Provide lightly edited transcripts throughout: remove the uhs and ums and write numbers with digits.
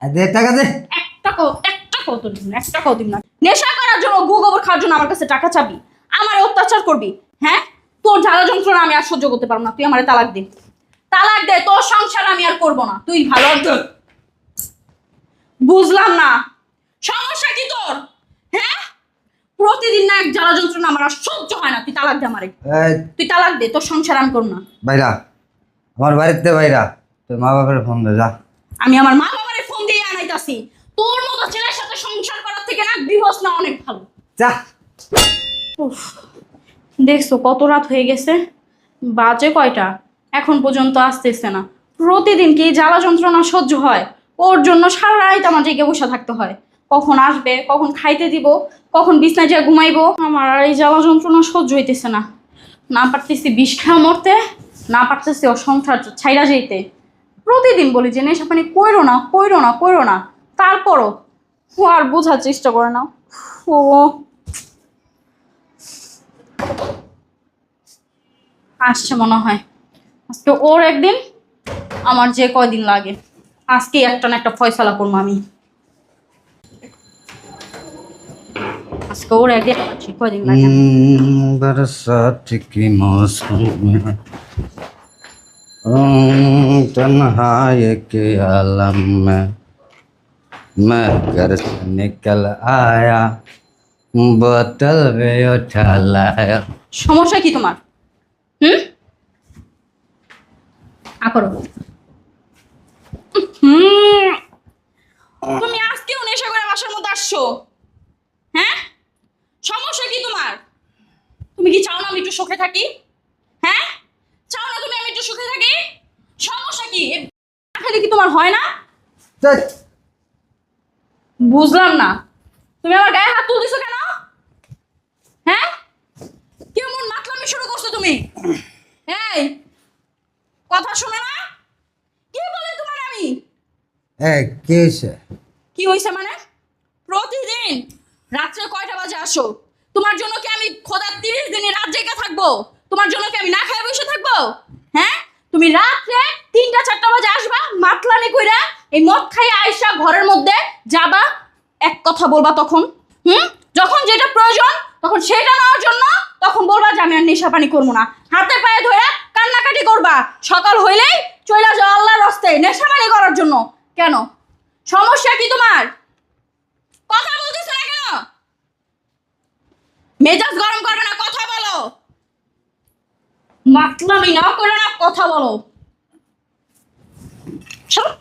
দে টাকা দে। একটা কত দিন না, একটা কত দিন না। নেশা করার জন্য গু গোবর খাওয়ার জন্য আমার কাছে টাকা চাবি, আমার অত্যাচার করবি। হ্যাঁ, তোর জ্বালা যন্ত্রণা আমি আর সহ্য করতে পারবো না। তুই আমারে তালাক দে, তালাক দে। তোর সংসার আমি আর করবো না। তুই ভালো বুঝলাম না, সমস্যা কি তোর? হ্যাঁ, প্রতিদিন না এক জ্বালা যন্ত্রণা আমার আর সহ্য হয় না। তুই তালাক দে আমারে, তুই তালাক দে। তোর সংসার আমি করবো না। ভাইরা আমার বাড়িতে ভাইরা তোর মা বাবার ফোন দে যা। আমি আমার মা বাবারে ফোন দিয়ে আনাইতাছি। তোর মতো ছেলের সাথে সংসার করার থেকে না ডিভোর্স না অনেক ভালো। যা। উফ, দেখছো কত রাত হয়ে গেছে, বাজে কয়টা, এখন পর্যন্ত আসতেছে না। প্রতিদিন কি জ্বালা যন্ত্রণা সহ্য হয়? ওর জন্য সারা রাত আমার জেগে বসে থাকতে হয়। কখন আসবে, কখন খাইতে দিব, কখন বিছনায় যেয়ে ঘুমাইবো। আমার আর এই জ্বালা যন্ত্রণা সহ্য হইতেছে না। না পারতেছি বিষ খাওয়া মরতে, না পারতেছি ওর সংসার ছাইরা যেতে। প্রতিদিন বলি যে নেশা পানি কইরো না, কইরো না, কইরো না, তারপরও ও আর বোঝার চেষ্টা করে না। ও আসছে মনে হয়, আজকে ওর একদিন, আমার যে কয়দিন লাগে। আজকে একটা না একটা ফয়সালা করবো আমি। আজকে ওর একদিন, আমার যে কয়দিন লাগে। बरसात की मौसम में तन्हाई के आलम में मैं घर से निकल आया बोतल में उठा लाया। সমস্যা কি তোমার? হুম, করো। হুম, তুমি আজকেও নেশা করে বাসার মধ্যে আসছো? হ্যাঁ, সমস্যা কি তোমার? তুমি কি চাও না আমি একটু সুখে থাকি? হ্যাঁ, চাও না তুমি আমি একটু সুখে থাকি? সমস্যা কি? খেলে কি তোমার হয় না? বুঝলাম না, তুমি আমার গায়ে হাত তুলতেছো কেন? হ্যাঁ, কেমন মাতলামি শুরু করছো তুমি? এই কথা শুনে না, কি বলে তোমার আমি? কি হয়েছে? কি হয়েছে মানে? প্রতিদিন রাত্রে কয়টা বাজে আসো? তোমার জন্য কি আমি খোদা 30 দিনে রাত জেগে থাকবো? তোমার জন্য কি আমি না খেয়ে বসে থাকবো? হ্যাঁ, তুমি রাত্রে 3টা 4টা বাজে আসবা মাতলামি কইরা, এই মদ খাইয়া আইসা ঘরের মধ্যে যাবা, এক কথা বলবা তখন। যখন যেটা প্রয়োজন তখন সেটা নেওয়ার জন্য তখন বলবা যে আমি আর নেশা পানি করবো না। হাতে পায়ে ধরে কান্নাকাটি করবা, সকাল হইলেই চইলা যাও আল্লাহর রাস্তায় নেশা পানি করার জন্য। কেন, সমস্যা কি তোমার? কথা বলতেছো না কেন? মেজাজ গরম করবে না, কথা বলো। মাতলামি না করে না, কথা বলো। শোনো,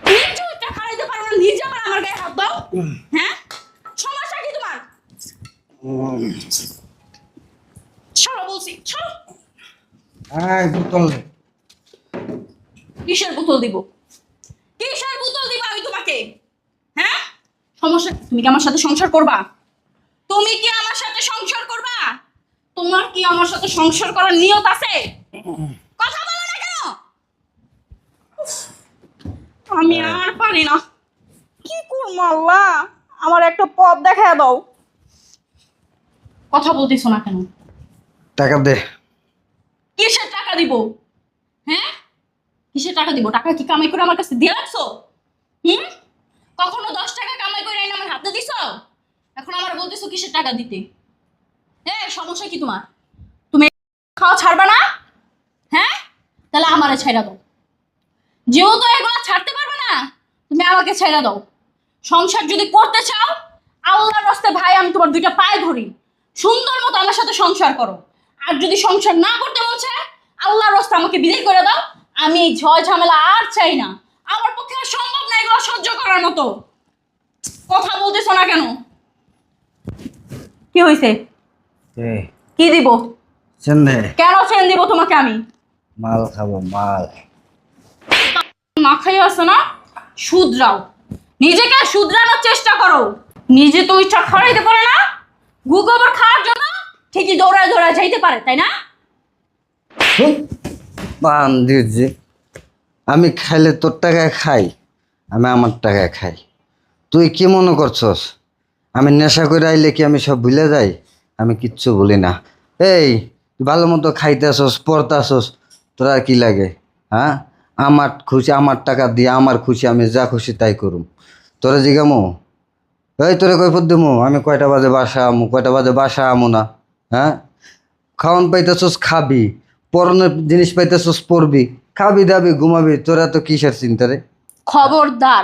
নিজে ওইটা খাইতে পারো না, নিজে আবার আমার গায়ে হাত দাও। হ্যাঁ, সমস্যা কি তোমার? সরো বলছি, সরো। বোতল দে। কিসের বোতল দিব? কিসের বোতল দিব আমি তোমাকে? হ্যাঁ, সমস্যা, তুমি কি আমার সাথে সংসার করবা? তুমি কি আমার সাথে সংসার করবা? তোমার কি আমার সাথে সংসার করার নিয়ত আছে? কথা বলো না কেন? উফ, আমি আর পারি না। কি করবো আল্লাহ, আমার একটা পথ দেখায় দাও। কথা বলতেছো না কেন? টাকা দে। কিসের টাকা দিব? হ্যাঁ, কিসের টাকা দিব? টাকা কি কামাই করে আমার কাছে দিয়ে রাখছো? হুম, কখনো 10 টাকা কামাই করে এনে আমার হাতে দিছো? এখন আমার বলতেছো কিসের টাকা দিতে? সমস্যা কি তোমার? তুমি খাওয়া ছাড়বা না? হ্যাঁ, তাহলে আমারে ছাইড়া দাও। যেহেতু এগুলো ছাড়তে পারবে না, তুমি আমাকে ছাইড়া দাও। সংসার যদি করতে চাও, আল্লাহর রাস্তায় ভাই আমি তোমার 2টা পায়ে ধরি, সুন্দর মতো আমার সাথে সংসার করো। আর যদি সংসার না করতে বলছে, আল্লাহর রাস্তায় আমাকে বিদায় করে দাও। আমি এই ঝয় ঝামেলা আর চাই না। আমার পক্ষে আর সম্ভব না এগুলো সহ্য করার মতো। কথা বলতেছো না কেন? কি হয়েছে? কি দিব? চেন দে। কেন চেন দিব তোমাকে আমি? মাল খাবো মাল। না খাইয়ে আসো না, শুধরাও, নিজেকে শুধরানোর চেষ্টা করো। নিজে তো ইচ্ছা খাওয়াইতে পারে না, গু গোবর খাওয়ার জন্য ঠিকই দৌড়ায় দৌড়ায় যাইতে পারে, তাই না? পান দিয়েছি আমি খাইলে তোর টাকায় খাই, আমি আমার টাকায় খাই। তুই কি মনে করছস আমি নেশা করে আইলে কি আমি সব ভুলে যাই? আমি কিচ্ছু বলি না। এই তুই ভালো মতো খাইতে আসস, পড়তে আসস, তোর আর কি লাগে? হ্যাঁ, আমার খুশি আমার টাকা দিয়ে আমার খুশি আমি যা খুশি তাই করুম। তোরা জিগামো এই তোরে কৈফত দেবো আমি কয়টা বাজে বাসা আমু কয়টা বাজে বাসা আমু না? হ্যাঁ, খাওয়ান পাইতেছস খাবি, পরনের জিনিস পাইতেছস পরবি, খাবি দাবি ঘুমাবি, তোরা তো কিসের চিন্তা রে? খবরদার,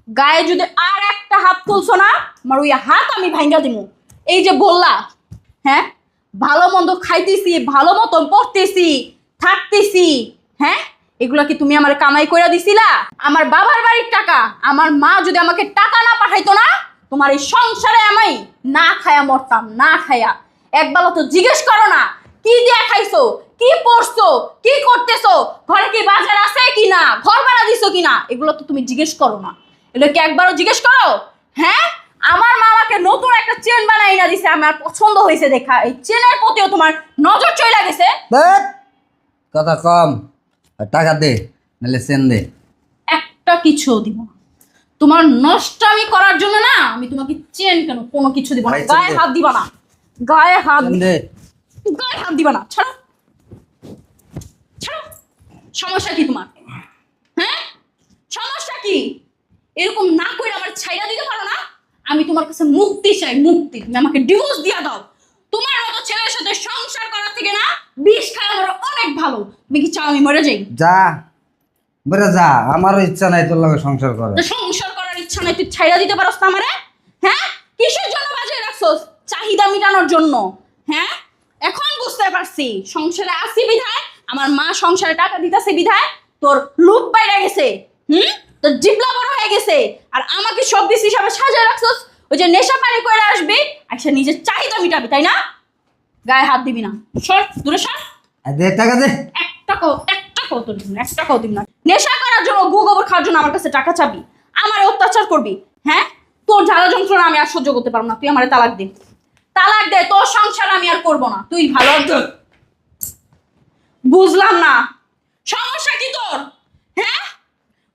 গায়ে যদি আর একটা হাত তুলছো না, আমার ওই হাত আমি ভাঙ্গা দিমু। এই যে বললা, হ্যাঁ, ভালো মন্দ খাইতেছি, ভালো মতন পড়তেছি, থাকতেছি, হ্যাঁ, এগুলা কি তুমি আমার কামাই কইরা দিছিলা? আমার বাবার বাড়ির টাকা। আমার মা যদি আমাকে টাকা না পাঠাইতো না, তোমার এই সংসারে আমি না খায়া মরতাম, না খায়া। একবেলা তো জিজ্ঞেস করো না কি দিয়ে খাইছো, কি পড়ছো, কি করতেছো, ঘরে কি বাজার আছে কিনা, ঘর ভাড়া দিছো কিনা, এগুলো তো তুমি জিজ্ঞেস করো না। এগুলো কি একবারও জিজ্ঞেস করো? হ্যাঁ, আমার মা আমাকে নতুন একটা চেন বানাই না দিছে, আমার পছন্দ হয়েছে দেখা। এই চেনের প্রতিও তোমার নজর চলে গেছে। ধ্যাৎ, কথা কম, আর টাকা দে নাহলে সেন দে। একটা কিছু দিব না। তোমার নষ্টামি করার জন্য না আমি তোমাকে চেন কেন কোনো কিছু দিব না। ভাই, চেন গায়ে দে। হাত দিবা না, গায়ে হাত সেন দে। গায়ে হাত দিবা না। ছাড়ো, ছাড়ো। সমস্যা কি তোমার? হ্যাঁ, সমস্যা কি? এরকম না করে আমার ছাইড়া দিতে পারো না? আমি তোমার কাছে মুক্তি চাই, মুক্তি। তুমি আমাকে ডিভোর্স দিয়ে দাও। তোমার মতো ছেলের সাথে সংসার করার থেকে না বিষ খাওয়া আমার অনেক ভালো। তুমি কি চাও আমি মরে যাই? যা বেড়ে যা, আমারও ইচ্ছা নাই তোর লগে সংসার করে। তো সংসার করার ইচ্ছা নাই, তুই ছাইড়া দিতে পারস না আমারে? হ্যাঁ, কিসের জন্য বাজিয়ে রাখছস? চাহিদা মেটানোর জন্য? হ্যাঁ, এখন বুঝতে পারছি সংসারে আসি বিধায়, আমার মা সংসারে টাকা দিতেছে বিধায় তোর লুপ বাইরে গেছে। তোর জিবলা বড় হয়ে গেছে। আর আমাকে সব দিস হিসাবে সাজিয়ে রাখছস, ওই যে নেশা পানি করে আসবি, আচ্ছা নিজের চাহিদা মিটাবি, তাই না? গায়ে হাত দিবি না, সর দূরে সর। দে টাকা দে। একটা টাকাও তো দিবি না, একটা টাকাও দিবি না। নেশা করার জন্য, গু গোবর খাওয়ার জন্য আমার কাছে টাকা চাবি, আমার অত্যাচার করবি। হ্যাঁ, তোর জ্বালা যন্ত্রণা আমি আর সহ্য করতে পারবো না। তুই আমারে তালাক দে, তালাক দে। তোর সংসার আমি আর করবো না। তুই ভালো একজন। বুঝলাম না সমস্যা কি তোর? হ্যাঁ,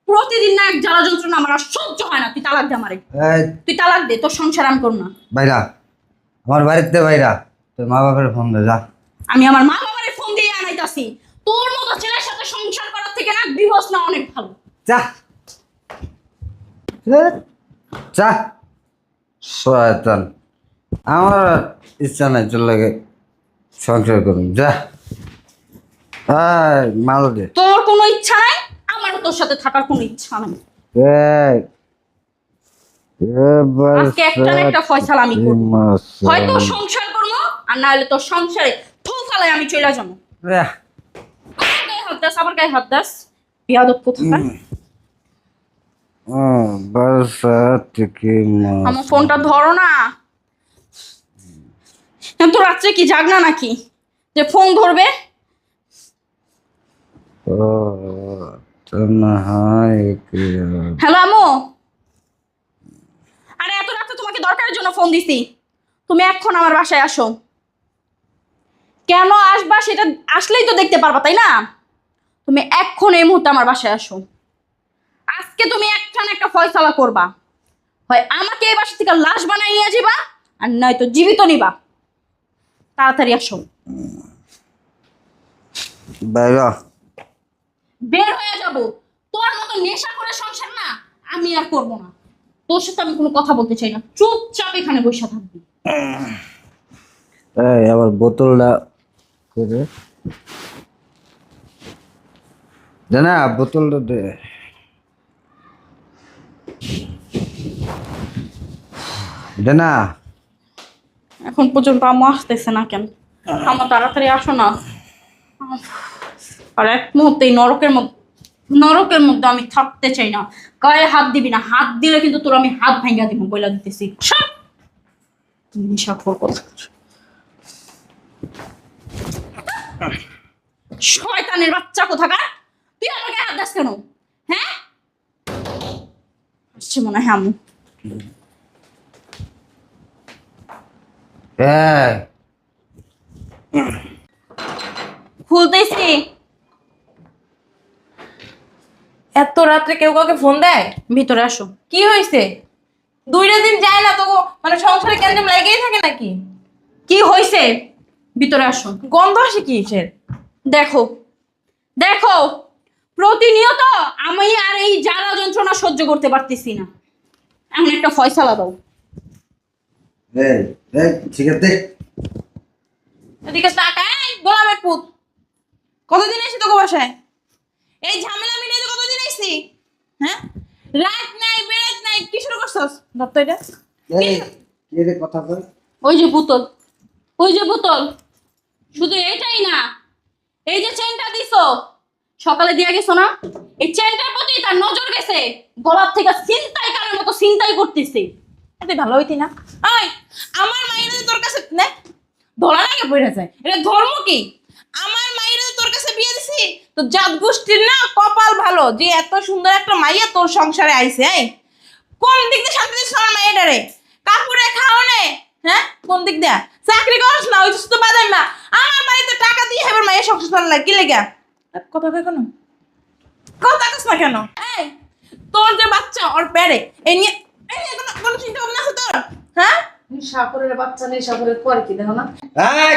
প্রতিদিন না এক জ্বালা যন্ত্রণা আমার আর সহ্য হয় না। তুই তালাক দে আমারে, এই, তুই তালাক দে। তোর সংসার আমি করবো না। বাইরা, আমার বাড়িতে বাইরা, তোর মা বাপের ফোন দে যা। আমি আমার মা বাবারে ফোন দিয়ে আনাইতাছি। তোর মতো ছেলের সাথে সংসার করার থেকে না ডিভোর্স না অনেক ভালো। যা ধ্যাৎ, যা শয়তান, আমার আর ইচ্ছা নাই তোর লাগে সংসার করুন। যা মাল দে। তোর কোনো ইচ্ছা নাই, আমারও তোর সাথে থাকার কোনো ইচ্ছা নাই। এই, এবার আজকে একটা না একটা ফয়সালা আমি করবো। মাস হয়তো সংসার করবো, আর না হলে তোর সংসারে থু ফালাই আমি চলে যাবো। আমার গায়ে হাত দাস, আমার গায়ে হাত দাস, বিয়াদব কোথাকার। আমার ফোনটা ধরো না। তো রাত্রে কি জাগ না নাকি যে ফোন ধরবে? হ্যালো আমু, আরে এত রাতে তোমাকে দরকারের জন্য ফোন দিছি। তুমি এখন আমার বাসায় আসো। কেন আসবা সেটা আসলেই তো দেখতে পারবা, তাই না? তুমি এখন এই মুহূর্তে আমার বাসায় আসো। আজকে তুমি একটা না একটা ফয়সালা করবা। হয় আমাকে এই বাসা থেকে লাশ বানাই নিয়ে যাবা, আর নয়তো জীবিত নিবা। তাড়াতাড়ি আসো। বাইরা বের হয়ে যাব। তোর মতো নেশা করে সংসার না আমি আর করব না। তোর সাথে আমি কোনো কথা বলতে চাই না। চুপচাপ এখানে বসে থাকবি। এই আবার বোতলটা করে দে না, বোতলটা দে। দে না। এখন পর্যন্ত আমু আসতেছে না কেন? আমার তাড়াতাড়ি আসো না। আর এক মুহূর্তে নরকের মধ্যে আমি থাকতে চাই না। গায়ে হাত দিবি না, হাত দিলে কিন্তু তোর আমি হাত ভাঙ্গা দিব, বইলা দিতেছি। নেশাখোর কোথাকার। শয়তানের বাচ্চা কোথাকার, তুই আমাকে হাত দাস কেন? হ্যাঁ, আসছে মনে হয় আমু। খুলতেছি। এত রাত্রে কেউ কাউকে ফোন দেয়? ভিতরে আসো। কি হয়েছে? 2টা দিন যায় না তো, মানে সংসারে কেন লেগেই থাকে নাকি? কি হয়েছে? ভিতরে আসো। গন্ধ আসে কিসের? দেখো, দেখো, প্রতিনিয়ত আমি আর এই জ্বালা যন্ত্রণা সহ্য করতে পারতেছি না। এমন একটা ফয়সালা দাও। এই এই ঠিক আছে এদিকে তাকাই গোলামের পুত, কতদিন এসে তোকে বাসায়? এই ঝামেলা মিলিয়ে তো কতদিন এসছি? হ্যাঁ, রাত নাই বেরাত নাই, কি শুরু করছস? দত্ত এটা এই কি রে কথা কই ওই যে বোতল, ওই যে বোতল, শুধু এটাই না, এই যে চেনটা দিছো সকালে দিয়ে গেছো না, এই চেনটার প্রতি তার নজর গেছে, গলার থেকে ছিনতাই কারের মতো ছিনতাই করতেছে। তুই ভালো হইতি না? ওই আমার মায়ের তোর কাছে নে ধরা লাগে পড়ে যায়, এটা ধর্ম কি? আমার মায়ের তোর কাছে বিয়ে দিছি তো জাত গোষ্ঠীর না কপাল ভালো যে এত সুন্দর একটা মাইয়া তোর সংসারে আইছে। এই কোন দিক দিয়ে শান্তি দিচ্ছ আমার মাইয়াটারে? কাপড়ে খাওয়ানে, হ্যাঁ কোন দিক দিয়া? চাকরি করস না, ওই তো বাদাই মা আমার বাড়িতে টাকা দিয়ে এবার মাইয়া সংসার চালায় কি লেগা? কথা কই কেন? কথা কস না কেন? এই তোর যে বাচ্চা ওর পেরে এই নিয়ে কোনো চিন্তা ভাবনা আছে তোর? হ্যাঁ, সাগরের বাচ্চা নেই, সাগরের পরে কি দেখো না? এই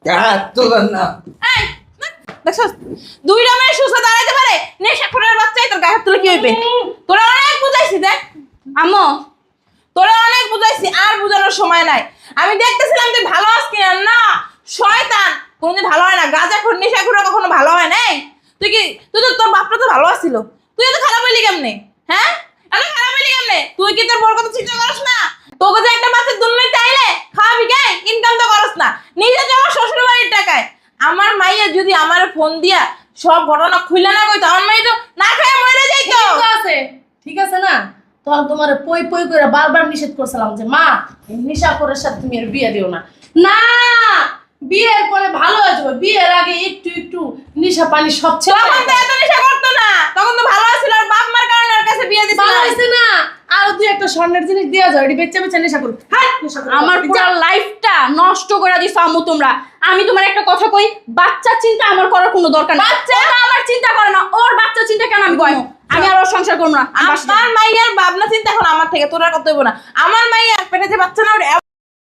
কাট তোলেন না এই দেখছস দুইটা মেয়ে সুস্থ দাঁড়াইতে পারে, নেশাখোরের বাচ্চাই তোর গায়ে হাত তুলে কি হইবে? তোরা অনেক বুঝাইছি দেখ আম্মু, তোরা অনেক বুঝাইছি, আর বুঝানোর সময় নাই। আমি দেখতেছিলাম তুই ভালো আছিস কিনা, না শয়তান কোনদিন ভালো হয় না, গাঁজাখোর নেশাখোর কখনো ভালো হয় নাই। তুই কি তুই তো তোর বাপটা তো ভালো আছিল, তুই এত খারাপ হইলি কেমনে? হ্যাঁ এত খারাপ হইলি কেমনে? তুই কি তোর বড় কথা চিন্তা করস না? তোকে যে একটা বাচ্চা দুনিয়াতে আইলে খাওয়াবি গাই, ইনকাম তো করস না, নিজে জমা শ্বশুর বাড়ির টাকায়। আমার মাইয়া যদি আমার ফোন দিয়া সব ঘটনা খুইলা না কইতো, আমার মাই তো না খায় মরে যাইতো। ঠিক আছে, ঠিক আছে না? তখন তোমার পই পই করে বারবার নিষেধ করছিলাম যে মা এই নিশাপুরের সাথে তুমি এর বিয়ে দিও না। না, বিয়ের পরে ভালো হয়ে যাবে, বিয়ের আগে একটু একটু নিশা পানি সব ছেড়ে তখন তো এত নেশা করতো না, তখন তো ভালো ছিল, আর বাপ মার কারণে ওর কাছে বিয়ে দিছিল। ভালো হয়েছে না? আর তুই একটা স্বর্ণের জিনিস দেওয়া যায়, এটি বেচে বেচে নেশা করবি। হ্যাঁ, নেশা করবি। আমার পুরো লাইফটা নষ্ট করে দিছো আম্মু তোমরা। আমি তোমার একটা কথা কই, বাচ্চার চিন্তা আমার করার কোনো দরকার নেই। বাচ্চা আমার চিন্তা করে না, ওর বাচ্চা চিন্তা কেন আমি করবো? আমি আর ওর সংসার করবো না। আমি বাসায় যাবো। আমার মাইয়ার ভাবনা চিন্তা এখন আমার থেকে, তোর আর কত হইব না। আমার মাইয়া পেটে যে বাচ্চা না ওরে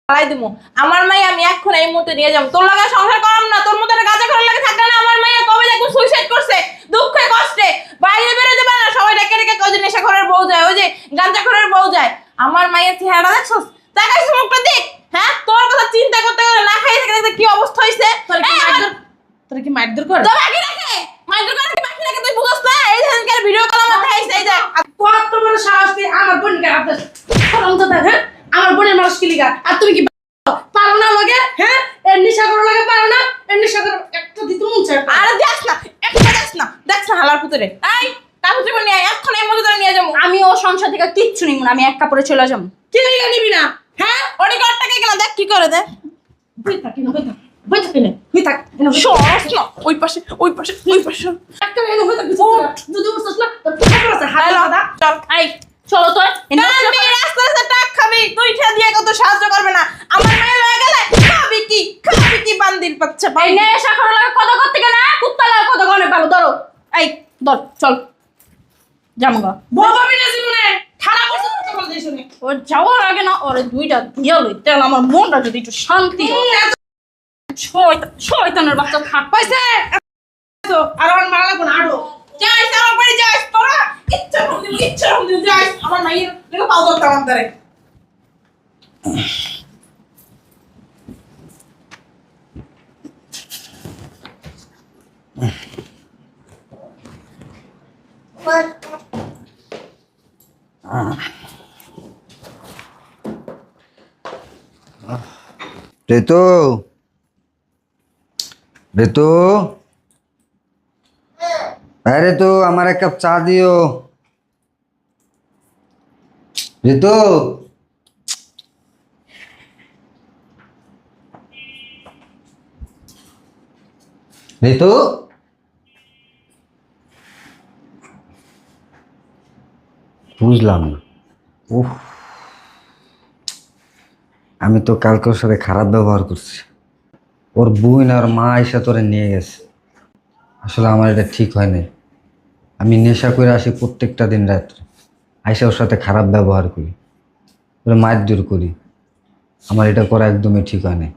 ফালাই দিমু, আমার মাইয়া আমি এখন এই মুহূর্তে নিয়ে যাবো। তোর লাগা সংসার করাম না, তোর মতো গাঁজা করার লাগে থাকলে না। আমার মাইয়া কবে দেখবো সুইসাইড করছে দুঃখে কষ্টে, বাইরে বেরোতে পারে না, সবাই ডেকে ডেকে ওই যে নেশা ঘরের বউ যায়, ওই যে গাঁজা ঘরের বউ যায়। আমার মাইয়ের চেহারা দেখছস, তাকাই মুখটা দেখ। হ্যাঁ, তোর কথা চিন্তা করতে গেলে না খাই থেকে দেখতে কি অবস্থা হইছে। তোর কি মারধর করে? তোর বাকি রাখে মাইন্ড করে বাকি রাখে, তুই বুঝছ না? এই ধরনের ভিডিও কল আমার দেখাইছে, এই দেখ কত বড় সাহস তুই আমার বোনকে হাত দিস? শরম তো দেখ। হ্যাঁ, আমার বোনের মানুষ কি লিগা? আর তুমি কি পারো না আমাকে? হ্যাঁ, এর নেশা করার লাগে পারো না? এর নেশা করার একটা দিতে মন চায়। আরে দেখ না, একটা দেখ না হালার পুতরে। এই কাপুত্রে করে নিয়ে এখন এই মধ্যে নিয়ে যাবো। আমি ও সংসার থেকে কিচ্ছু নিব না, আমি এক কাপড়ে চলে যাবো। কি লিগা নিবি না? হ্যাঁ, ওরে ঘরটাকে গেল দেখ কি করে দে। বই থাকি না, বই থাক, বই থাকি না, বই থাক। সরস না, ওই পাশে ওই পাশে ওই পাশে। একটা এনে বই থাকি। যদি বুঝছস না তোর খবর আছে হাতে হ্যালো দাদা। চল। এই চলো তো, কান্দি রাস্তা রাস্তা টাক খাবি, তুই ঠা দিয়ে কত সাহায্য করবে না। আমার মেয়ে লয়ে গেলে খাবি কি বান্দির বাচ্চা এই পাই। নেশা করার লাগে কত করতে গেলে কুত্তা লাগে কত গনে পাবো। ধরো, এই ধর, চল যাবো গা। বলবি না জীবনে খারাপ করছিস তো বল দেই শুনে। ওর যাওয়ার আগে না ওরে দুইটা দিয়া লই, তেল আমার মনটা যদি একটু শান্তি হয়। শয়তানের বাচ্চা থাক পয়সা তো আর আমার মারা লাগবে না আরো। যাইস আমার বাড়ি যাইস, তোরা ইচ্ছা মতো যাইস। আমার মাইয়ের লেগে পাও ধরতে আমার দ্বারে। ঋতু ঋতু হ্যাঁ ঋতু, আমার এক কাপ চা দিও। ঋতু ঋতু বুঝলাম না। উফ, আমি তো কালকে ওর সাথে খারাপ ব্যবহার করছি। ওর বোন আর মা এসে তোরে নিয়ে গেছে। আসলে আমার এটা ঠিক হয় নাই। আমি নেশা করে আসি প্রত্যেকটা দিন রাত্রে, আইসা ওর সাথে খারাপ ব্যবহার করি, ওর মারধর করি। আমার এটা করা একদমই ঠিক হয় নাই।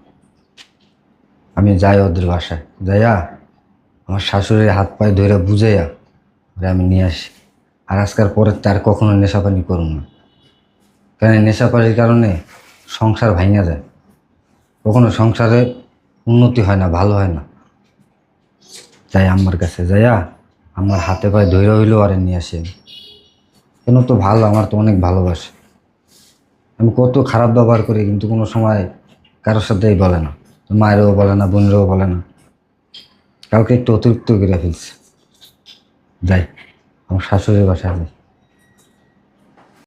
আমি যাই ওদের বাসায়, যাইয়া আমার শাশুড়ির হাত পায়ে ধরে বুঝাইয়া ওরে আমি নিয়ে আসি। আর আজকাল পরে তার কখনো নেশাপানি করুন না, কেন নেশাপানির কারণে সংসার ভাঙা যায়, কখনো সংসারে উন্নতি হয় না, ভালো হয় না। যাই আমার কাছে যাইয়া আমার হাতে পায়ে ধৈর্য হইলেও আরে নিয়ে আসি আমি। কেন তো ভালো, আমার তো অনেক ভালোবাসে। আমি কত খারাপ ব্যবহার করি কিন্তু কোনো সময় কারোর সাথেই বলে না, মায়েরও বলে না, বোনেরও বলে না। কাউকে একটু অতিরিক্ত করে ফেলছে। যাই আমার শাশুড়ির বাসায় যাই।